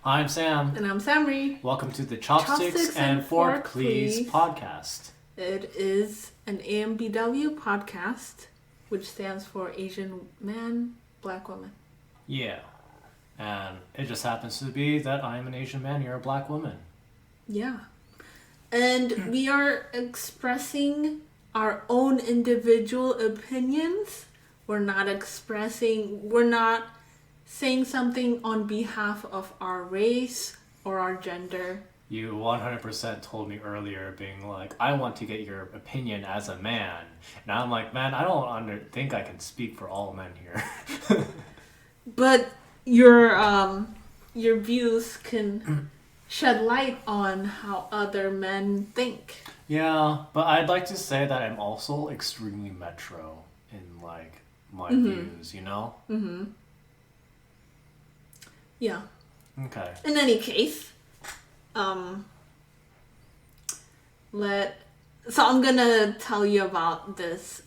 I'm Sam. And I'm Samri. Welcome to the Chopsticks and Fork Please podcast. It is an AMBW podcast, which stands for Asian Man, Black Woman. Yeah. And it just happens to be that I am an Asian man, you're a black woman. Yeah. And we are expressing our own individual opinions. We're not saying something on behalf of our race or our gender. You 100% told me earlier, being like, I want to get your opinion as a man. And I'm like, man, I don't think I can speak for all men here. But your views can shed light on how other men think. Yeah, but I'd like to say that I'm also extremely metro in like my views, you know? Mm-hmm. Yeah. Okay. In any case, so I'm gonna tell you about this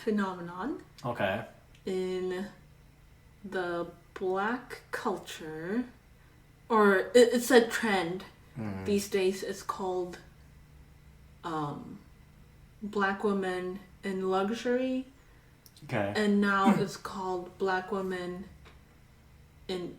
phenomenon. Okay. In the black culture, or it's a trend these days. It's called black women in luxury. Okay. And now it's called black women in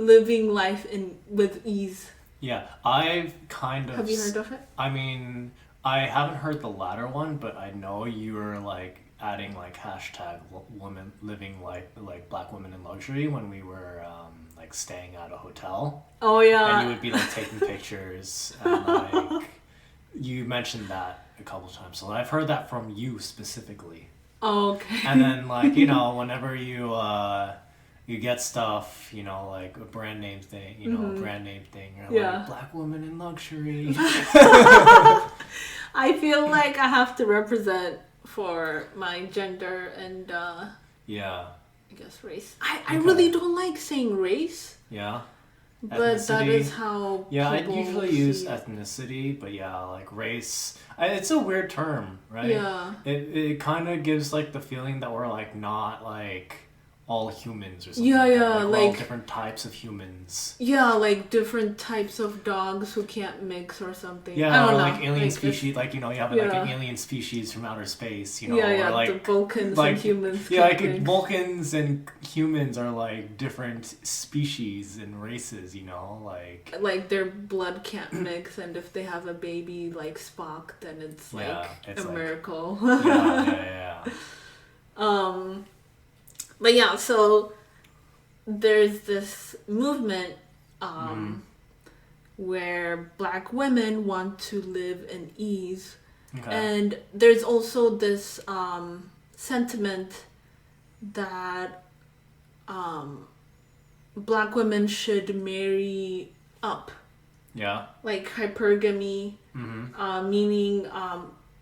living life with ease. Yeah, I've kind of... Have you heard of it? I mean, I haven't heard the latter one, but I know you were like adding like hashtag women living like black women in luxury when we were like staying at a hotel. Oh yeah. And you would be like taking pictures and like you mentioned that a couple times. So I've heard that from you specifically. Oh, okay. And then like, you know, whenever you get stuff, you know, like a brand name thing, you know, a brand name thing. You're like, black woman in luxury. I feel like I have to represent for my gender and, yeah, I guess race. I really don't like saying race. Yeah. But ethnicity. that is how Yeah, I people usually use ethnicity, but yeah, like race. It's a weird term, right? Yeah. It kind of gives like the feeling that we're like not like all humans or something. Yeah, like yeah, that. Like, we're all like different types of humans. Yeah, like different types of dogs who can't mix or something. Yeah, I don't or know. like alien species, like, you know, you have like an alien species from outer space, you know, yeah, or like the Vulcans like, and humans. Yeah, like mix. Vulcans and humans are like different species and races, you know, like their blood can't mix, and if they have a baby like Spock, then it's a miracle. Yeah. But yeah, so there's this movement where black women want to live in ease. Okay. And there's also this sentiment that black women should marry up. Yeah. Like hypergamy, meaning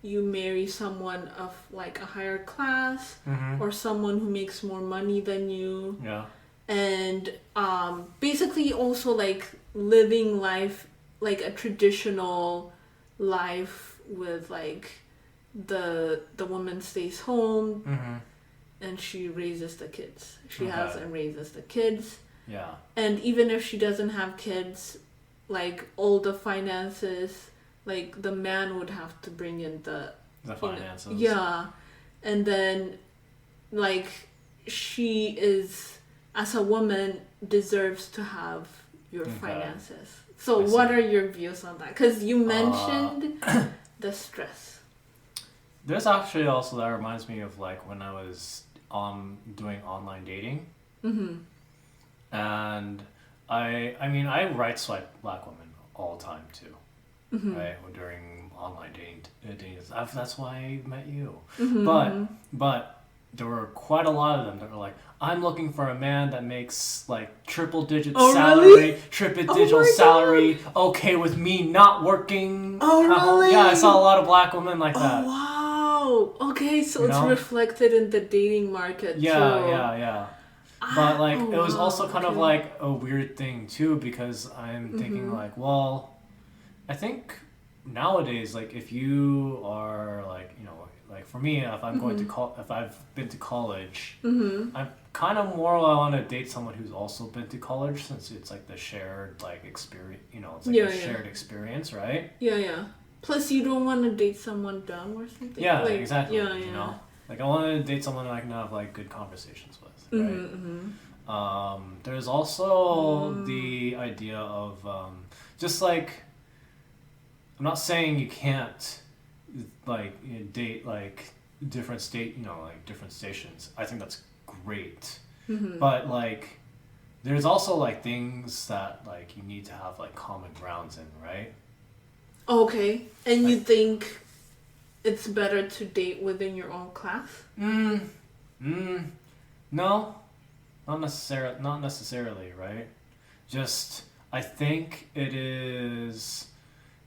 you marry someone of like a higher class or someone who makes more money than you. Yeah. And basically also like living life like a traditional life with like the woman stays home and she raises the kids. She has and raises the kids. Yeah. And even if she doesn't have kids, like all the finances, like the man would have to bring in the finances. Yeah. And then like she is, as a woman, deserves to have your finances. So what are your views on that? Because you mentioned the stress. There's actually also, that reminds me of like when I was doing online dating. And I mean, I right swipe black women all the time too. Right, during online dating. That's why I met you. But there were quite a lot of them that were like, I'm looking for a man that makes like triple-digit salary, really? triple-digit salary, okay with me not working. Oh, really? Yeah, I saw a lot of black women like that. Oh, wow. Okay, so it's reflected in the dating market too. Yeah. But like, it was also kind of like a weird thing too, because I'm thinking like, well, I think nowadays, like, if you are like, you know, like for me, if I'm going to if I've been to college, I'm kind of more I want to date someone who's also been to college, since it's like the shared like experience, it's like a shared experience, right? Yeah. Plus, you don't want to date someone dumb or something. Yeah, like, exactly. Like I want to date someone I can have like good conversations with, right? There's also the idea of just like, I'm not saying you can't like date like different different stations. I think that's great, but like there's also like things that like you need to have like common grounds in, right? Okay, and like, you think it's better to date within your own class? No, not necessarily, right? Just I think it is,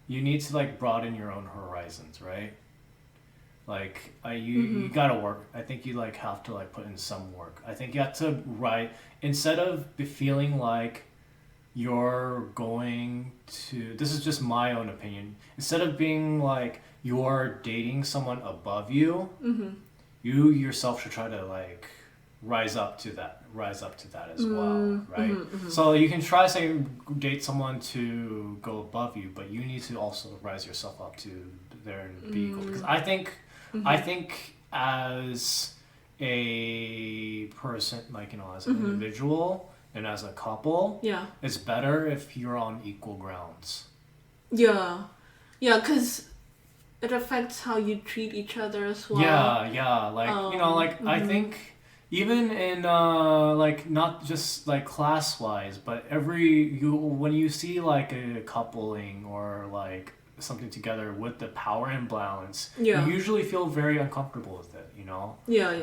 you need to like broaden your own horizons, right? Like you gotta work. I think you like have to like put in some work. I think you have to instead of feeling like you're going to, this is just my own opinion, instead of being like you're dating someone above you, you yourself should try to like rise up to that as well, right? So you can try date someone to go above you, but you need to also rise yourself up to there and be equal. Because I think as a person, like as an individual and as a couple, it's better if you're on equal grounds. Yeah, because it affects how you treat each other as well. Like I think even in like not just like class wise, but when you see like a coupling or like something together with the power imbalance, you usually feel very uncomfortable with it,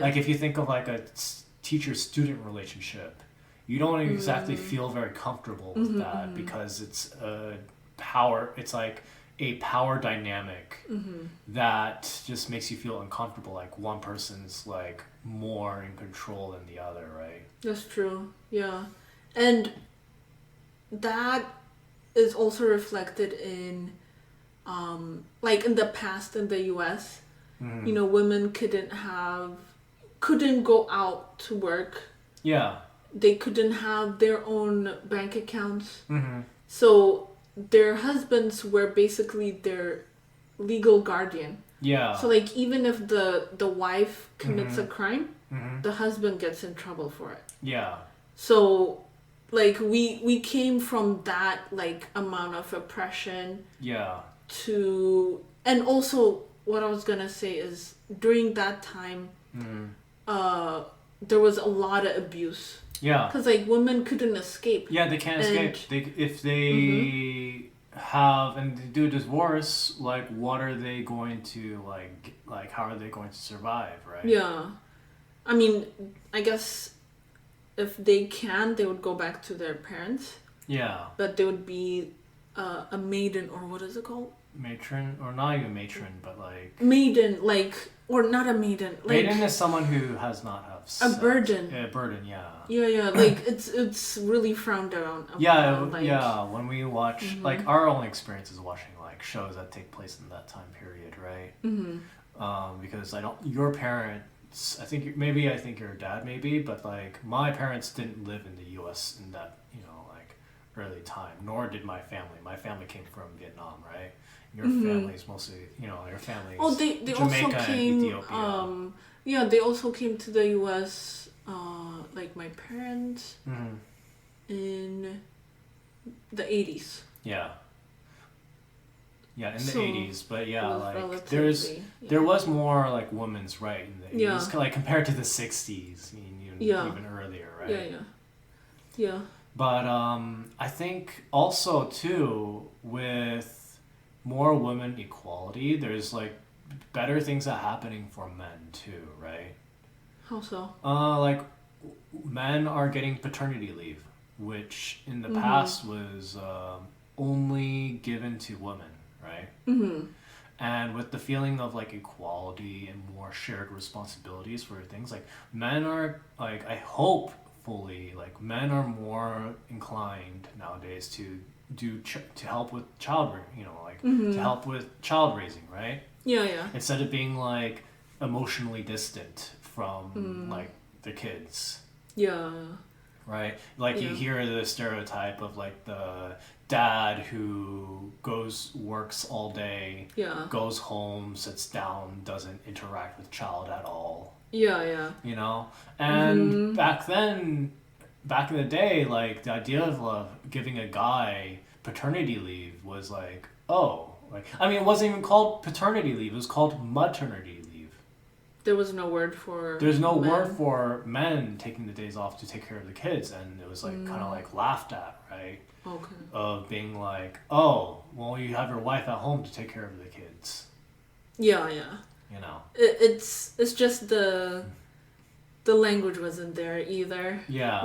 Like if you think of like a teacher-student relationship, you don't exactly feel very comfortable with that because it's like a power dynamic that just makes you feel uncomfortable, like one person's like more in control than the other, right? That's true. Yeah. And that is also reflected in like in the past in the US, women couldn't go out to work. Yeah. They couldn't have their own bank accounts. So their husbands were basically their legal guardian. Yeah. So like even if the wife commits a crime, the husband gets in trouble for it. Yeah. So like we came from that like amount of oppression. Yeah. And also what I was gonna say is during that time, there was a lot of abuse. Yeah. Because like women couldn't escape. Yeah, they can't escape. If they have and they do a divorce, like what are they going to like how are they going to survive, right? Yeah. I mean, I guess if they can, they would go back to their parents. Yeah. But they would be a maiden, or what is it called? Matron, or not even matron, but like maiden, like, or not a maiden. Like, maiden is someone who has not have sex. A burden. A burden, yeah. Yeah, like it's really frowned down. When we watch like our only experience is watching like shows that take place in that time period, right? Because your parents, I think your dad maybe, but like my parents didn't live in the U.S. in that early time, nor did my family. My family came from Vietnam, right? Your family's mostly, your family's they Jamaica also came, and Ethiopia. They also came to the U.S., like my parents, in the 80s. Yeah. Yeah, in the 80s, but like there was more like women's right in the 80s, like compared to the 60s, even earlier, right? Yeah. But I think also too, with more women equality, there's like better things are happening for men too, right? How so? Like men are getting paternity leave, which in the past was only given to women, right? And with the feeling of like equality and more shared responsibilities for things, like men are like, I hope fully, like men are more inclined nowadays to help with to help with child raising, right? Yeah. Instead of being like emotionally distant from like the kids. Yeah. Right? Like you hear the stereotype of like the dad who works all day, goes home, sits down, doesn't interact with child at all. Yeah. You know? And back in the day, like the idea of giving a guy paternity leave was like, oh, like I mean, it wasn't even called paternity leave, it was called maternity leave. There was no word for There's no men. word for men taking the days off to take care of the kids, and it was like kind of like laughed at, right? Okay. Of being like, oh, well, you have your wife at home to take care of the kids. Yeah. You know. It's just the language wasn't there either. Yeah.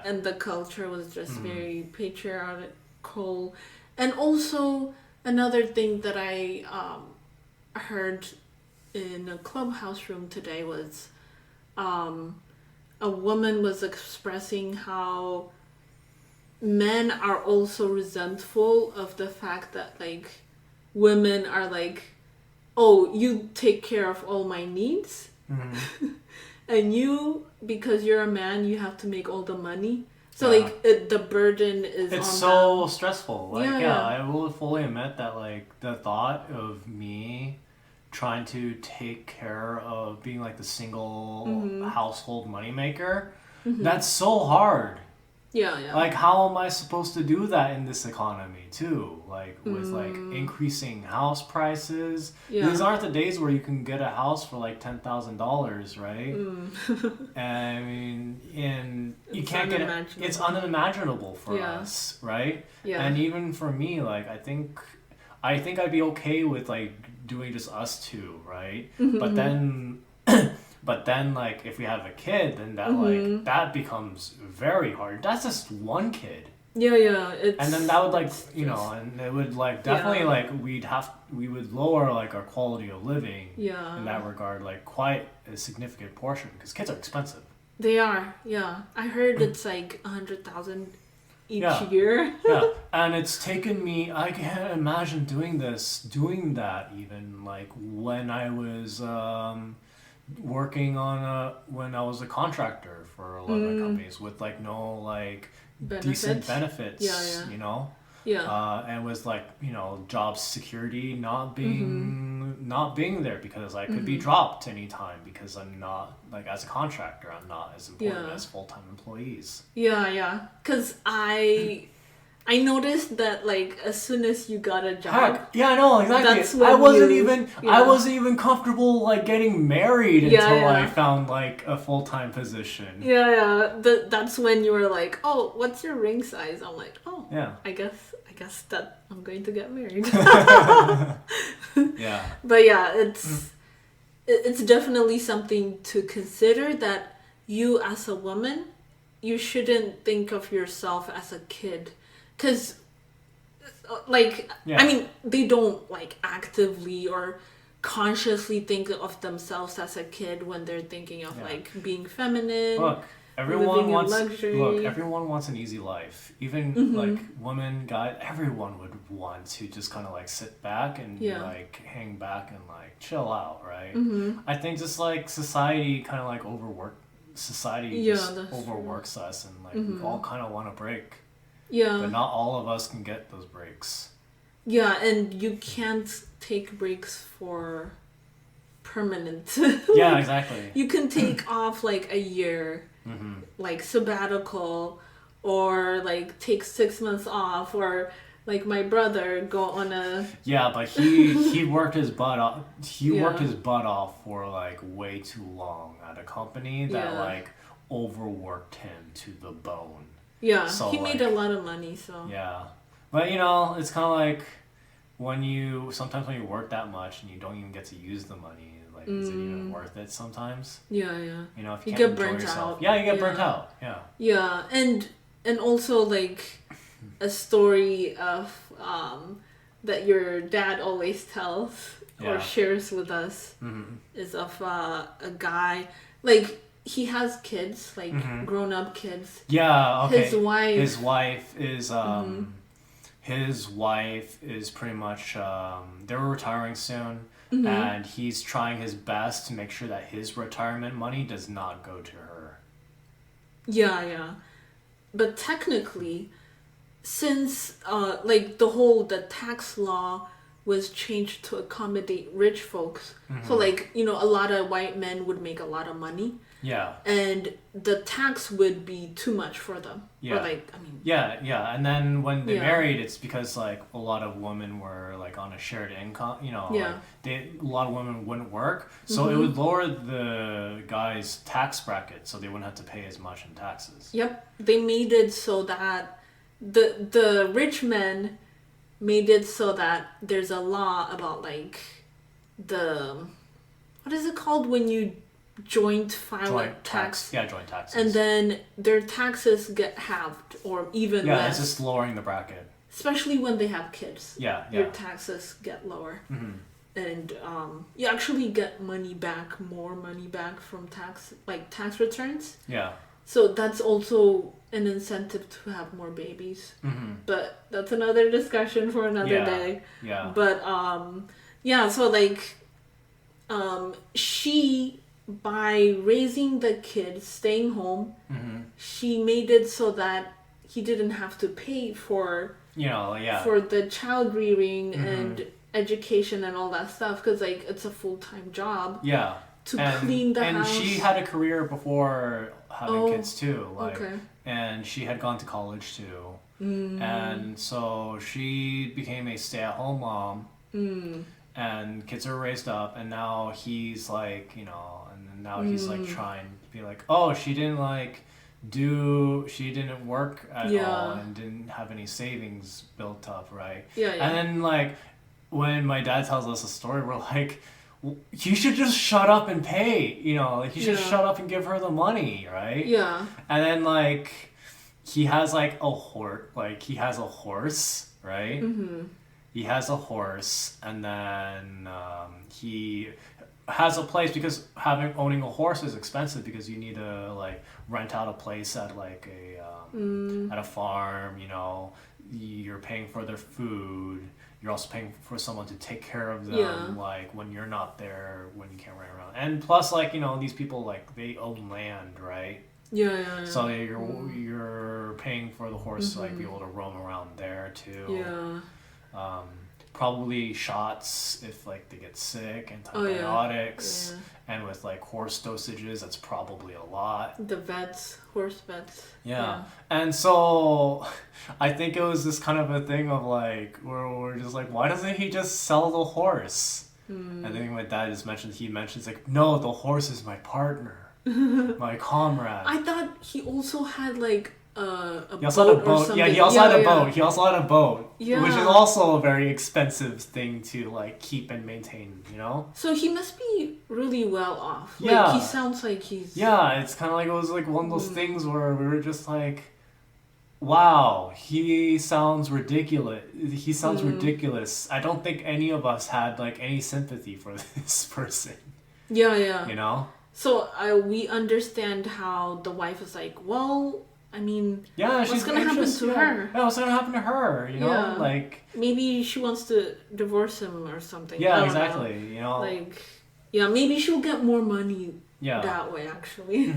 And the culture was just very patriarchal. And also another thing that I heard in a clubhouse room today was a woman was expressing how men are also resentful of the fact that like women are like, oh, you take care of all my needs, and you, because you're a man, you have to make all the money. So like the burden is it's on so them. Stressful. Like I will fully admit that like the thought of me trying to take care of being like the single household moneymaker, that's so hard. Yeah. Like, how am I supposed to do that in this economy too? Like with like increasing house prices. These aren't the days where you can get a house for like $10,000, right? I mean, and you can't get it. It's unimaginable for us, right? Yeah. And even for me, like I think I'd be okay with like doing just us two, right? But then, like, if we have a kid, then that like that becomes very hard. That's just one kid. Yeah. And then that would like and it would like definitely like we would lower like our quality of living. In that regard, like quite a significant portion because kids are expensive. They are. Yeah, I heard it's like 100,000 each year. And it's taken me. I can't imagine doing that even like when I was. Working on when I was a contractor for a lot of my companies with like no like decent benefits, you know, and was like job security not being there because I could be dropped anytime because I'm not like as a contractor I'm not as important as full-time employees. Because I noticed that like as soon as you got a job. Heck, yeah, I know exactly. That's when I wasn't even comfortable like getting married until I found like a full-time position. That's when you were like, oh, what's your ring size? I'm like, oh, I guess that I'm going to get married. But it's definitely something to consider that you as a woman, you shouldn't think of yourself as a kid. Because, like, I mean, they don't, like, actively or consciously think of themselves as a kid when they're thinking of, like, being feminine, Look, everyone wants luxury. Everyone wants an easy life. Even, like, women, guys, everyone would want to just kind of, like, sit back and, like, hang back and, like, chill out, right? I think just, like, society kind of, like, overworks us and, like, we all kind of want a break. But not all of us can get those breaks. And you can't take breaks for permanent. Exactly. You can take off like a year, like sabbatical, or like take 6 months off, or like my brother go on a. But he worked his butt off. Worked his butt off for like way too long at a company that like overworked him to the bone. So, he made a lot of money, so... But, it's kind of like sometimes when you work that much and you don't even get to use the money, like, is it even worth it sometimes? If you can't get enjoy burnt yourself. out. You get burnt out, and also, like, a story of, that your dad always tells or shares with us is of a guy, like... He has kids, like grown-up kids. Okay. His wife is pretty much. They're retiring soon, and he's trying his best to make sure that his retirement money does not go to her. Yeah. But technically, since the tax law was changed to accommodate rich folks, so like, you know, a lot of white men would make a lot of money. Yeah. And the tax would be too much for them. Yeah. Or like, I mean. Yeah. And then when they married, it's because like a lot of women were like on a shared income, you know, like a lot of women wouldn't work. So it would lower the guy's tax bracket so they wouldn't have to pay as much in taxes. Yep. They made it so that the rich men made it so that there's a law about like what is it called when you joint file a tax? Yeah, joint taxes. And then their taxes get halved or even less. Yeah, it's just lowering the bracket. Especially when they have kids. Yeah. Your taxes get lower. And you actually get more money back from tax returns. Yeah. So that's also an incentive to have more babies. But that's another discussion for another day. Yeah. But so like she, by raising the kids, staying home, she made it so that he didn't have to pay for for the child rearing and education and all that stuff, because like it's a full-time job. Yeah. Clean the house. And she had a career before having kids too, like, okay. And she had gone to college too, and so she became a stay-at-home mom, and kids are raised up, and now he's like, you know, and now he's like trying to be like, oh, she didn't work at all and didn't have any savings built up, right? Yeah. And then like when my dad tells us a story, we're like, you should just shut up and pay, you know, like you should shut up and give her the money, right? Yeah. And then like he has like a horse, right? He has a horse, and then he has a place, because owning a horse is expensive, because you need to like rent out a place at like at a farm, you know, you're paying for their food. You're also paying for someone to take care of them, like when you're not there, when you can't run around. And plus, like, you know, these people, like, they own land, right? Yeah. So you're paying for the horse to like be able to roam around there too. Yeah. Probably shots if like they get sick, antibiotics, and with like horse dosages, that's probably a lot. The horse vets. Yeah. And so I think it was this kind of a thing of like, where we're just like, why doesn't he just sell the horse? I think my dad mentions like, no, the horse is my partner, my comrade. I thought he also had like he also had a boat. Yeah, he also had a boat. He also had a boat, which is also a very expensive thing to like keep and maintain, you know? So he must be really well off. Yeah. Like, he sounds like he's... Yeah, it's kind of like, it was like one of those things where we were just like, wow, he sounds ridiculous. I don't think any of us had like any sympathy for this person. Yeah. You know? So we understand how the wife is like, well... I mean, what's going to happen to her? Yeah, what's going to happen to her? You know, like... Maybe she wants to divorce him or something. Yeah, exactly. You know? Like, maybe she'll get more money that way, actually.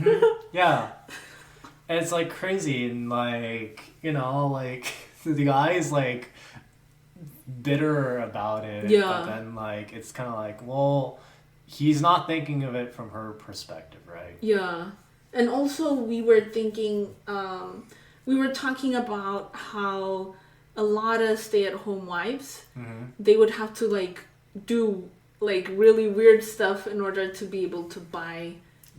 Yeah. And it's, like, crazy. And, like, you know, like, the guy's, like, bitter about it. Yeah. But then, like, it's kind of like, well, he's not thinking of it from her perspective, right? Yeah. And also we were thinking, we were talking about how a lot of stay-at-home wives, they would have to like do like really weird stuff in order to be able to buy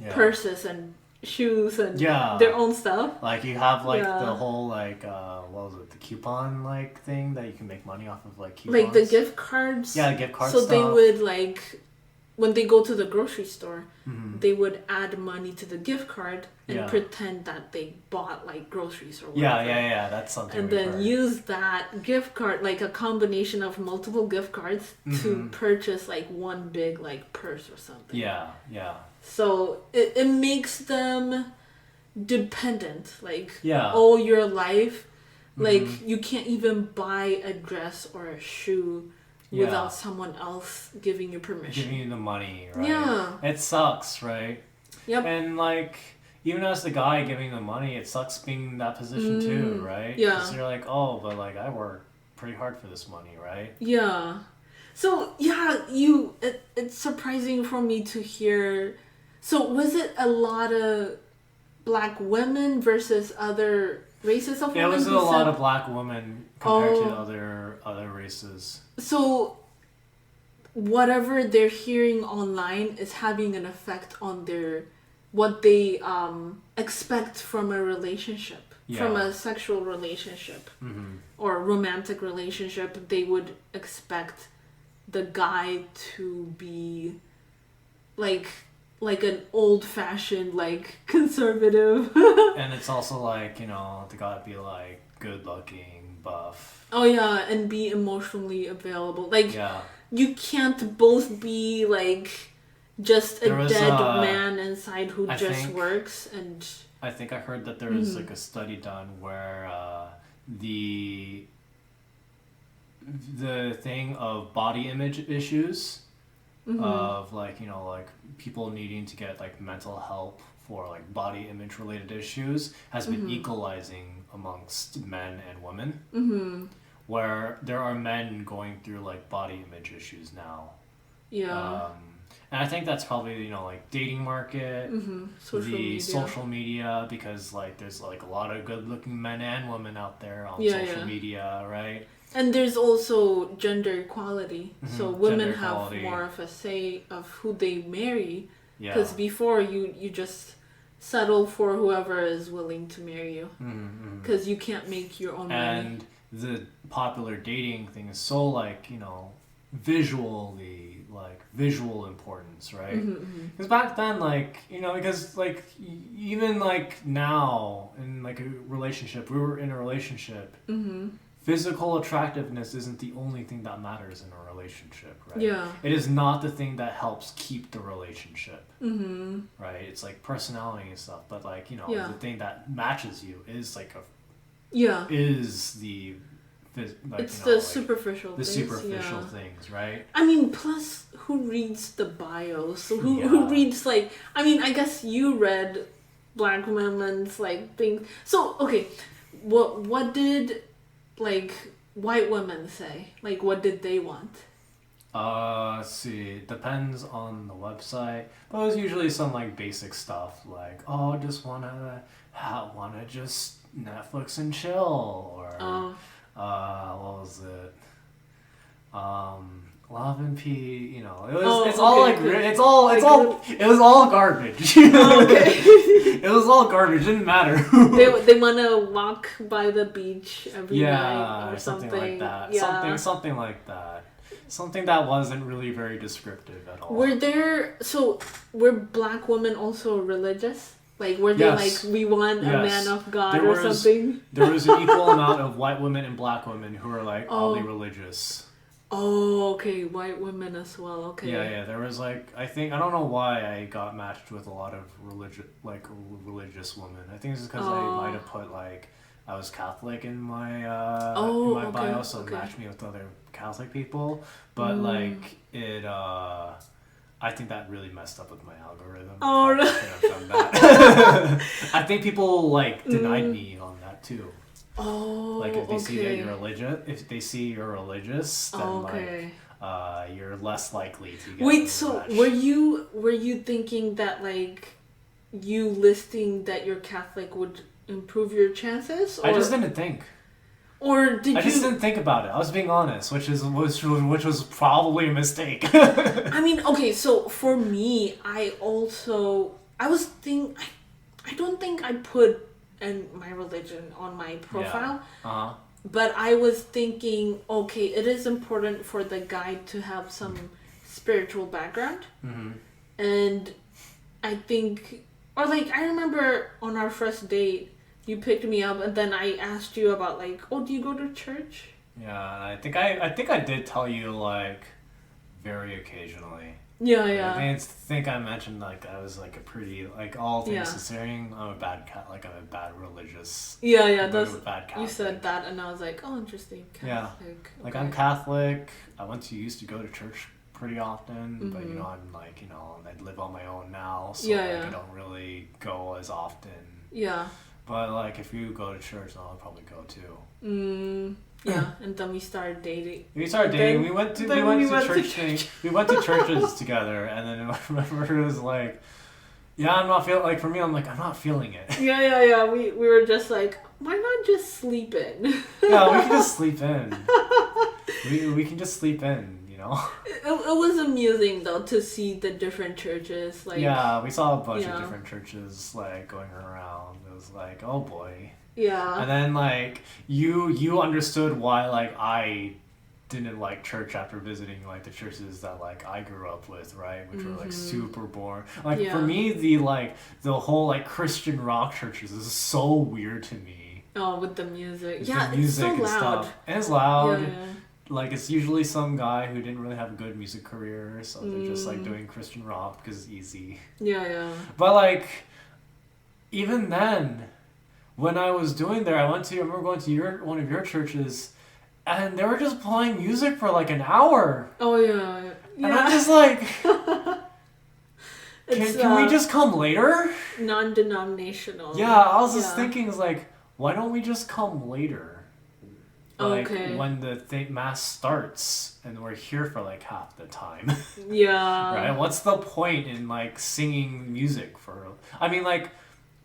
purses and shoes and their own stuff. Like you have like the whole like what was it, the coupon like thing that you can make money off of, like coupons. Like the gift cards. Yeah, gift cards. So stuff. they would like, when they go to the grocery store, they would add money to the gift card and pretend that they bought like groceries or whatever. Yeah. That's something. And then use that gift card, like a combination of multiple gift cards, to purchase like one big like purse or something. Yeah. So it makes them dependent, like Yeah. all your life. Like you can't even buy a dress or a shoe without someone else giving you permission. Giving you the money, right? Yeah. It sucks, right? Yep. And like, even as the guy giving the money, it sucks being in that position too, right? Yeah. Because you're like, oh, but like I work pretty hard for this money, right? Yeah. So yeah, it's surprising for me to hear. So was it a lot of black women versus other races of women? Yeah, it was a lot of black women compared to other races. So whatever they're hearing online is having an effect on what they expect from a relationship, from a sexual relationship or romantic relationship. They would expect the guy to be like an old-fashioned, like, conservative. And it's also like, you know, they gotta be like good-looking, buff. Oh yeah, and be emotionally available. Like, you can't both be like just a dead man inside who works. And I think I heard that there was like a study done where the thing of body image issues, of like, you know, like people needing to get like mental help for like body image related issues has been equalizing amongst men and women, where there are men going through like body image issues now. And I think that's probably, you know, like dating market, social media, because like there's like a lot of good looking men and women out there on social media, right? And there's also gender equality. So women have more of a say of who they marry. Because before you just settle for whoever is willing to marry you. Because you can't make your own money. And the popular dating thing is so like, you know, visual importance, right? Because back then, like, you know, because like even like now in like a relationship, we were in a relationship. Physical attractiveness isn't the only thing that matters in a relationship, right? It is not the thing that helps keep the relationship, right? It's like personality and stuff, but like, you know, the thing that matches you is like is the like, it's, you know, the like superficial the things, superficial things, right? I mean, plus who reads the bios? Who reads, like, I mean, I guess you read black women's like things. So okay, what did like white women say? Like, what did they want? Let's see. Depends on the website, but it was usually some like basic stuff like, oh, just wanna just Netflix and chill, or what was it? Love and Pee, you know, it was it was all garbage. It was all garbage. Didn't matter. they want to walk by the beach every night or something like that. Something like that. Something that wasn't really very descriptive at all. Were black women also religious? Like, were they like, we want a man of God something? There was an equal amount of white women and black women who were like oddly religious. Oh, okay, white women as well. Okay. Yeah. There was like, I don't know why I got matched with a lot of religious women. I think it's because I might have put like I was Catholic in my bio, so it matched me with other Catholic people. But like it, I think that really messed up with my algorithm. Oh, I should have done that. I think people like denied me on that too. Oh, like if they see that you're religious, then like you're less likely to get. Wait, so were you thinking that like you listing that you're Catholic would improve your chances? Or? I just didn't think. Or did I just didn't think about it. I was being honest, which was probably a mistake. I mean, okay, so for me, I don't think I put my religion on my profile. But I was thinking, okay, it is important for the guy to have some spiritual background. And I think, or like, I remember on our first date, you picked me up, and then I asked you about like, oh, do you go to church? Yeah, I think I did tell you like very occasionally. Yeah. I think I mentioned like I was like a pretty, like, all things considering, I'm a bad religious. Yeah, bad Catholic. You said that, and I was like, oh, interesting. Catholic. Yeah, like, okay. I'm Catholic. I used to go to church pretty often, but I'm like, I live on my own now, so I don't really go as often. Yeah. But like if you go to church, I'll probably go too. Yeah, and then we started dating. We started dating. We went to church. We went to churches together, and then I remember it was like, yeah, I'm not feeling, like for me, I'm like, I'm not feeling it. Yeah. We were just like, why not just sleep in? Yeah, we can just sleep in. We can just sleep in, It was amusing though to see the different churches. Like, yeah, we saw a bunch of different churches like going around. It was like, oh boy. Yeah. And then like you understood why like I didn't like church after visiting like the churches that like I grew up with, right? Which were like super boring. Like for me, the whole like Christian rock churches is so weird to me. Oh, with the music. It's yeah, the music it's so and loud. Stuff. And it's loud. Yeah. Like it's usually some guy who didn't really have a good music career, so they're just like doing Christian rock because it's easy. Yeah. But like, even then, when I was doing there, I remember going to one of your churches, and they were just playing music for like an hour. Oh yeah. And I'm just like, can we just come later? Non-denominational. Yeah, I was just thinking, it's like, why don't we just come later? Like when the mass starts and we're here for like half the time. Yeah. Right? What's the point in like singing music for? I mean, like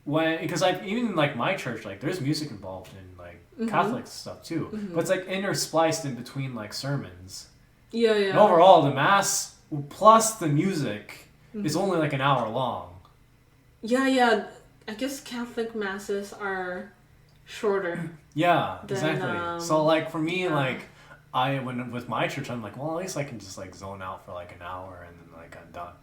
because even like my church, like there's music involved in like Catholic stuff too, but it's like interspliced in between like sermons. Yeah. And overall, the mass plus the music is only like an hour long. Yeah. I guess Catholic masses are shorter. Yeah, exactly. So like for me, like with my church, I'm like, well, at least I can just like zone out for like an hour and then like I'm done.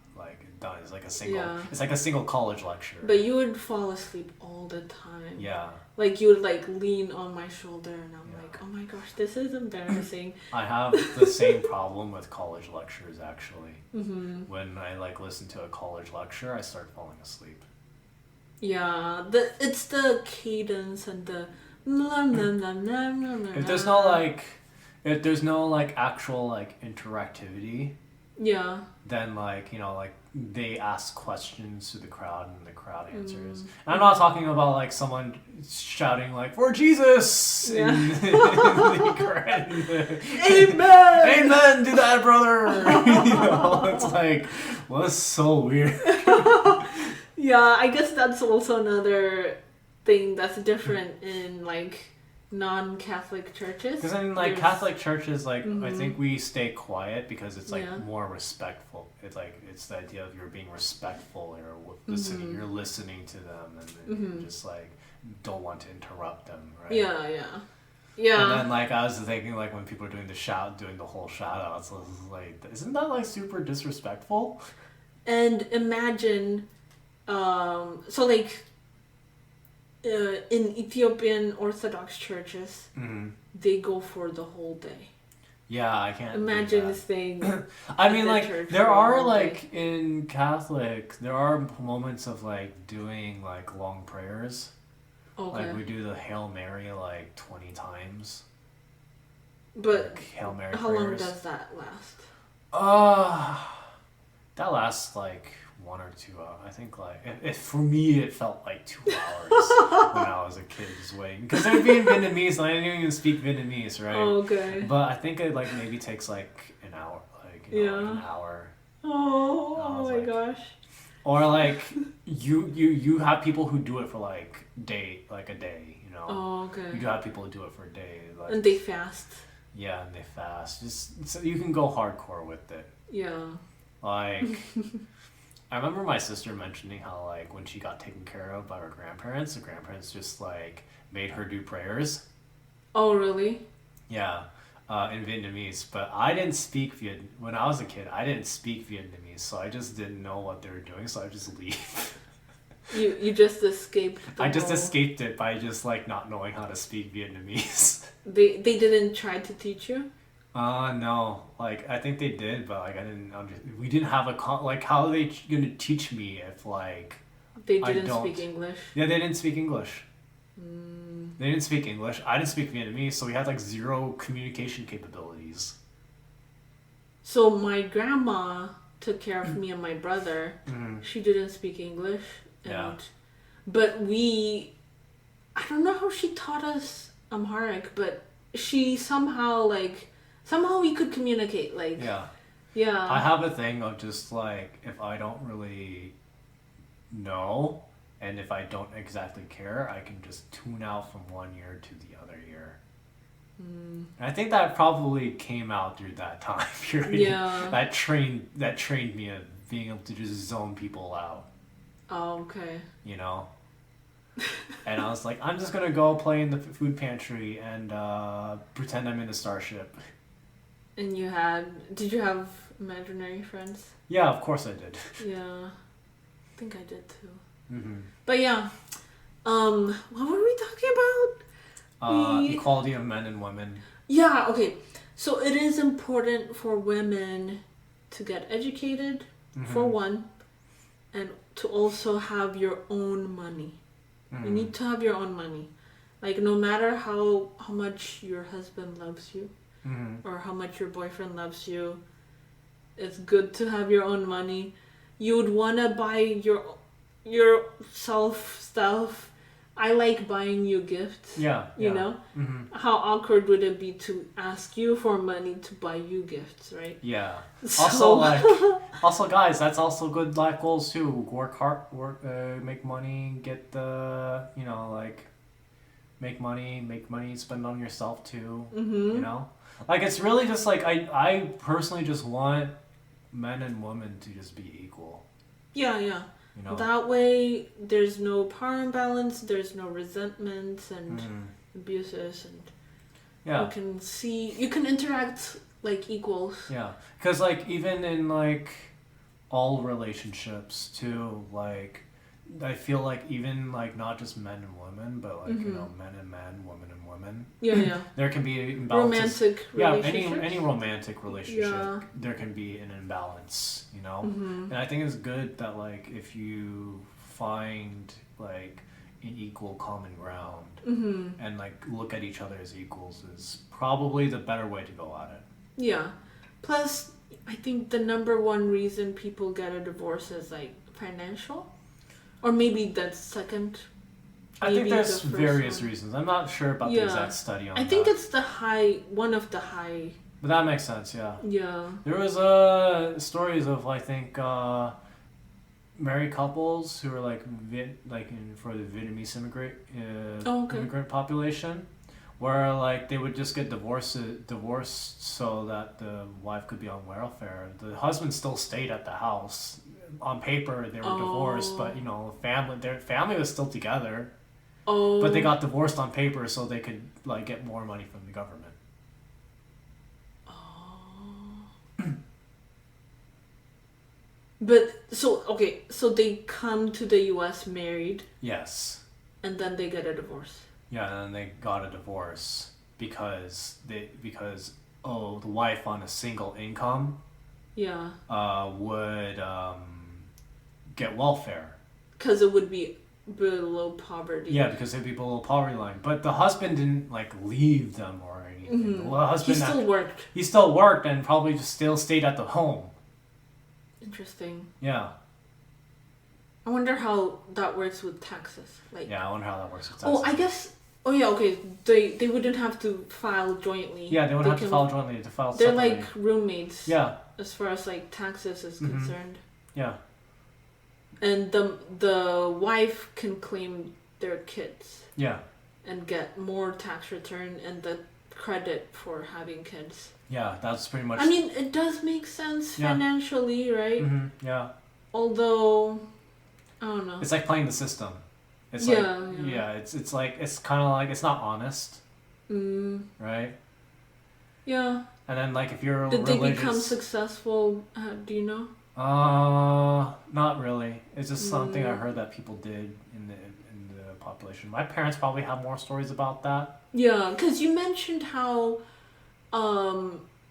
It's like a single. Yeah. It's like a single college lecture. But you would fall asleep all the time. Yeah. Like you would like lean on my shoulder, and I'm like, oh my gosh, this is embarrassing. I have the same problem with college lectures actually. When I like listen to a college lecture, I start falling asleep. Yeah, it's the cadence and the. If there's no like actual like interactivity, then like like they ask questions to the crowd and the crowd answers. And I'm not talking about like someone shouting like for Jesus in the crowd. Amen, do that, brother. It's like, well, that's so weird. Yeah, I guess that's also another thing that's different in like non-Catholic churches. Because in like Catholic churches, like I think we stay quiet because it's like more respectful. It's like it's the idea of you're being respectful, you're listening, you're listening to them, and you just like don't want to interrupt them, right? Yeah. And then like I was thinking like when people are doing the whole shout outs, I was like, isn't that like super disrespectful? And imagine, so like. In Ethiopian Orthodox churches, they go for the whole day. Yeah, I can't imagine staying. I mean, like there are like in Catholic, there are moments of like doing like long prayers. Okay. Like we do the Hail Mary like 20 times. But like, Hail Mary how prayers. long does that last? That lasts like 1 or 2 hours. I think like for me it felt like 2 hours when I was a kid just waiting because it would be in Vietnamese and I didn't even speak Vietnamese, right? Oh, okay. But I think it like maybe takes like an hour, like an hour. Oh my gosh. Or like you have people who do it for like a day, Oh, okay. You do have people who do it for a day, like, and they fast. Yeah, and they fast. Just so you can go hardcore with it. Yeah. Like. I remember my sister mentioning how, like, when she got taken care of by her grandparents, the grandparents just, like, made her do prayers. Oh, really? Yeah, in Vietnamese. But I didn't speak when I was a kid, I didn't speak Vietnamese, so I just didn't know what they were doing, so I just leave. You just escaped I just escaped it by just, like, not knowing how to speak Vietnamese. They didn't try to teach you? No. Like, I think they did, but, like, I didn't we didn't have like, how are they gonna teach me if, like, they didn't speak English? Yeah, they didn't speak English. They didn't speak English. I didn't speak Vietnamese, so we had, like, zero communication capabilities. So my grandma took care of me and my brother. She didn't speak English. But I don't know how she taught us Amharic, but she somehow we could communicate. Yeah. I have a thing of just like, if I don't really know and if I don't exactly care, I can just tune out from one ear to the other ear. And I think that probably came out through that time period. Yeah. That trained me in being able to just zone people out. Oh, okay. You know? And I was like, I'm just gonna go play in the food pantry and pretend I'm in a starship. And did you have imaginary friends? Yeah, of course I did. Yeah. I think I did too. But yeah. What were we talking about? Equality of men and women. Yeah, okay. So it is important for women to get educated, for one, and to also have your own money. You need to have your own money. Like, no matter how much your husband loves you, or how much your boyfriend loves you, it's good to have your own money. You would want to buy yourself stuff. I like buying you gifts. Yeah. You know? How awkward would it be to ask you for money to buy you gifts, right? Yeah. So... Also, guys, that's also good life goals too. Work hard, make money, get the, make money, spend on yourself too. You know? Like, it's really just like, I personally just want men and women to just be equal. Yeah. You know? That way, there's no power imbalance, there's no resentments and abuses, and you can interact like equals. Yeah, because like even in like all relationships too, like I feel like even like not just men and women, but like men and men, women and women. Yeah. There can be imbalances. Romantic relationships. Any romantic relationship, there can be an imbalance, you know. And I think it's good that like if you find like an equal common ground and like look at each other as equals is probably the better way to go at it. Yeah. Plus, I think the number one reason people get a divorce is like financial. Or maybe that's second. I think there's various reasons. I'm not sure about the exact study on that. I think it's one of the high. But that makes sense, yeah. Yeah. There was stories of, I think, married couples who were for the Vietnamese immigrant population, where like they would just get divorced so that the wife could be on welfare. The husband still stayed at the house. On paper they were divorced, but their family was still together. But they got divorced on paper so they could like get more money from the government. But so they come to the US married. Yes. And then they get a divorce. Yeah, and then they got a divorce because the wife on a single income would get welfare. Because it would be below poverty. Yeah, because it'd be below poverty line. But the husband didn't like leave them or anything. The husband worked. He still worked and probably just still stayed at the home. Interesting. Yeah. I wonder how that works with taxes. I wonder how that works with taxes. I guess. Oh yeah, okay. They wouldn't have to file jointly. Yeah, they wouldn't have to file jointly. To file separately. They're like roommates. Yeah. As far as like taxes is concerned. Yeah. And the wife can claim their kids. Yeah. And get more tax return and the credit for having kids. Yeah, that's pretty much. I mean, it does make sense financially, right? Yeah. Although, I don't know. It's like playing the system. It's it's like it's kind of like it's not honest. Right. Yeah. And then like if you're religious, they become successful? Do you know? Not really. It's just something I heard that people did in the population. My parents probably have more stories about that. Yeah, because you mentioned how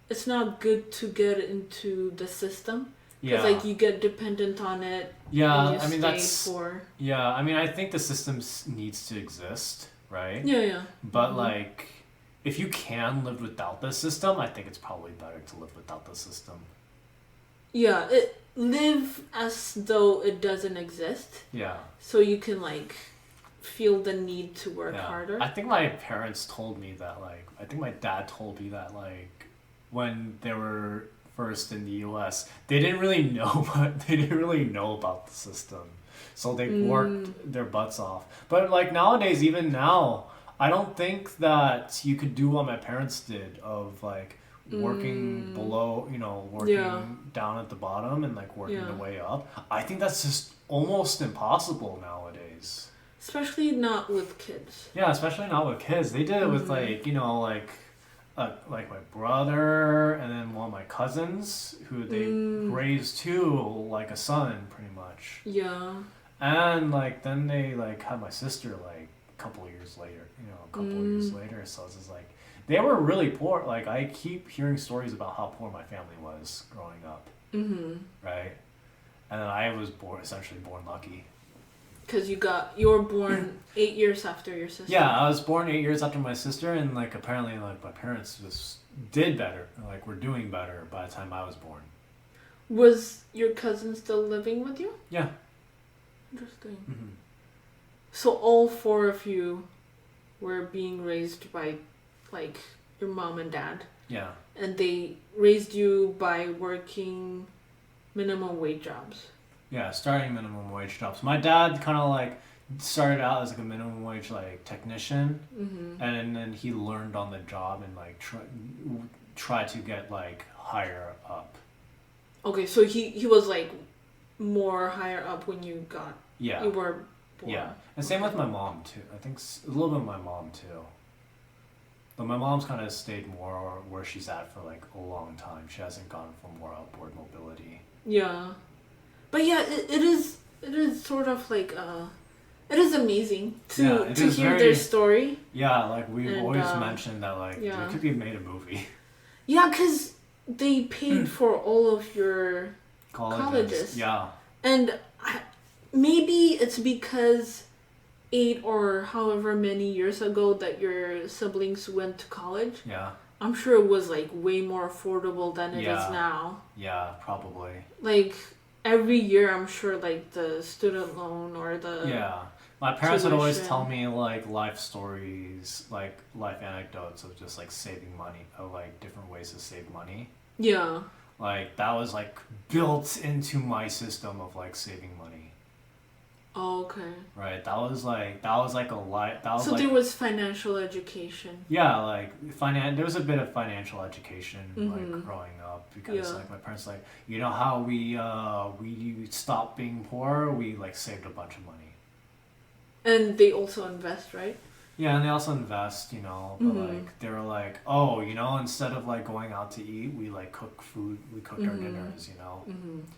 it's not good to get into the system. Because like you get dependent on it. Yeah, I mean I think the system needs to exist, right? Yeah. But like if you can live without the system, I think it's probably better to live without the system. Yeah, live as though it doesn't exist. Yeah. So you can like feel the need to work harder. I think my parents told me that, like, I think my dad told me that, like, when they were first in the U.S., they didn't really know about the system, so they worked their butts off. But like nowadays, even now, I don't think that you could do what my parents did of like working below, working down at the bottom and like working the way up. I think that's just almost impossible nowadays. Especially not with kids. Yeah, especially not with kids. They did it with like, like my brother and then one of my cousins who they raised too, like a son, pretty much. Yeah. And like then they like had my sister like a couple of years later. So it's just like they were really poor. Like I keep hearing stories about how poor my family was growing up. Right. And then I was essentially born lucky. Because you were born 8 years after your sister. Yeah, I was born 8 years after my sister, and like apparently like my parents just did better. Like were doing better by the time I was born. Was your cousin still living with you? Yeah. Interesting. So all four of you were being raised by like your mom and dad. Yeah. And they raised you by working minimum wage jobs. Yeah, starting minimum wage jobs. My dad kind of like started out as like a minimum wage like technician, and then he learned on the job and like try to get like higher up. Okay, so he was like more higher up when you were born. Yeah, and same with my mom too. I think a little bit of my mom too. But my mom's kind of stayed more where she's at for like a long time. She hasn't gone for more upward mobility. Yeah. But yeah, it is sort of like it is amazing to hear their story. Yeah, like we've always mentioned that like it could be made a movie. Yeah, because they paid for all of your colleges. Yeah. And maybe it's because 8 or however many years ago that your siblings went to college. Yeah. I'm sure it was like way more affordable than it is now. Yeah, probably. Like every year, I'm sure like the student loan or the my parents would always tell me like life stories, like life anecdotes of just like saving money, of like different ways to save money. Yeah. Like that was like built into my system of like saving money. Oh, okay. Right. That was like a life. So like, there was financial education. Yeah, like there was a bit of financial education like growing up because like my parents like how we stopped being poor, we like saved a bunch of money. And they also invest, right? Yeah, and they also invest, but like they were like, oh, instead of like going out to eat, we like cook food, we cooked our dinners,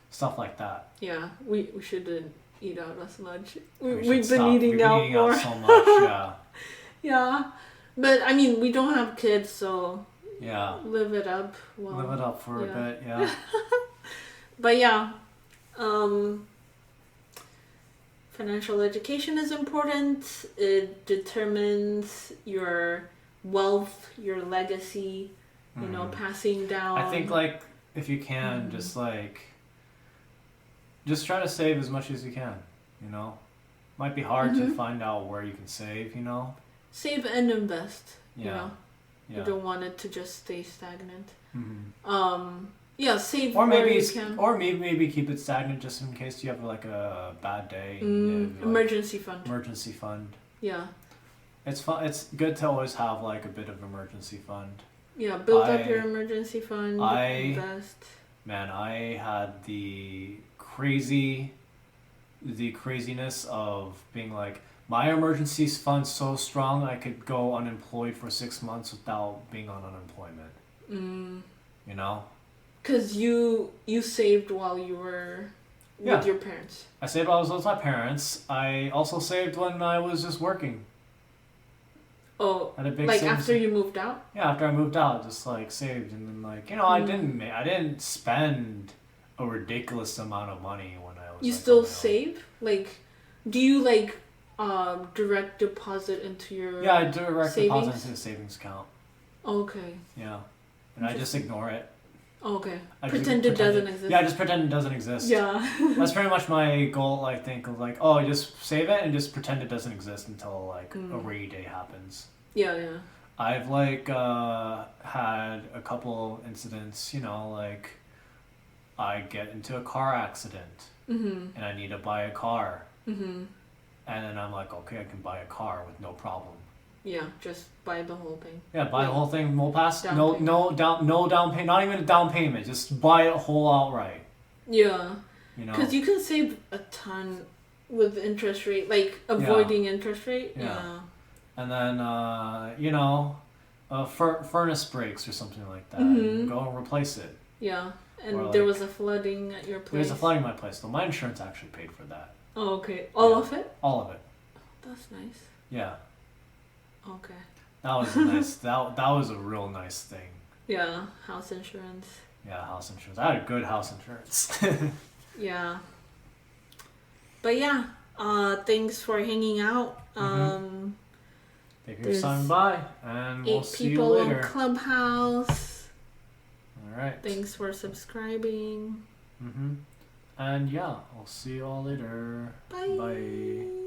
stuff like that. Yeah, we shouldn't eat out as much. We've been eating out more. Out so much, yeah. Yeah, but I mean, we don't have kids, so live it up. Well, live it up for a bit, yeah. But yeah, financial education is important. It determines your wealth, your legacy, passing down. I think like if you can just try to save as much as you can, Might be hard to find out where you can save, Save and invest, Yeah. You don't want it to just stay stagnant. Save or where you can. Or maybe keep it stagnant just in case you have like a bad day. Emergency fund. Emergency fund. Yeah. It's fun. It's good to always have like a bit of emergency fund. Yeah, build up your emergency fund. Invest. Man, I had the craziness of being like, my emergency fund's so strong I could go unemployed for 6 months without being on unemployment. Because you saved while you were with your parents. I saved while I was with my parents. I also saved when I was just working. Oh, like after you moved out? Yeah, after I moved out, just like saved, and then like I didn't spend a ridiculous amount of money when I was. You still save? Like, do you like direct deposit into your? Yeah, I direct deposit into a savings account. Okay. Yeah. And I just ignore it. Okay. Pretend it doesn't exist. Yeah, just pretend it doesn't exist. Yeah. That's pretty much my goal, I think, of like, oh, just save it and just pretend it doesn't exist until like a rainy day happens. Yeah, yeah. I've like had a couple incidents, you know, like I get into a car accident and I need to buy a car. And then I'm like, okay, I can buy a car with no problem. Yeah, just buy the whole thing. Yeah, buy the whole thing. No down payment. Not even a down payment. Just buy it whole outright. Yeah. You know. Because you can save a ton with interest rate, like avoiding interest rate. Yeah. And then you know, furnace breaks or something like that. Go and replace it. Yeah. And there was a flooding at your place. There was a flooding at my place, though. My insurance actually paid for that. Oh, okay. All of it? All of it. That's nice. Yeah. Okay. That was nice. That was a real nice thing. Yeah, house insurance. Yeah, house insurance. I had a good house insurance. Yeah. But yeah, thanks for hanging out. Thank you for stopping by, and we'll see you later. 8 people on Clubhouse. All right. Thanks for subscribing. And yeah, I'll see you all later. Bye. Bye.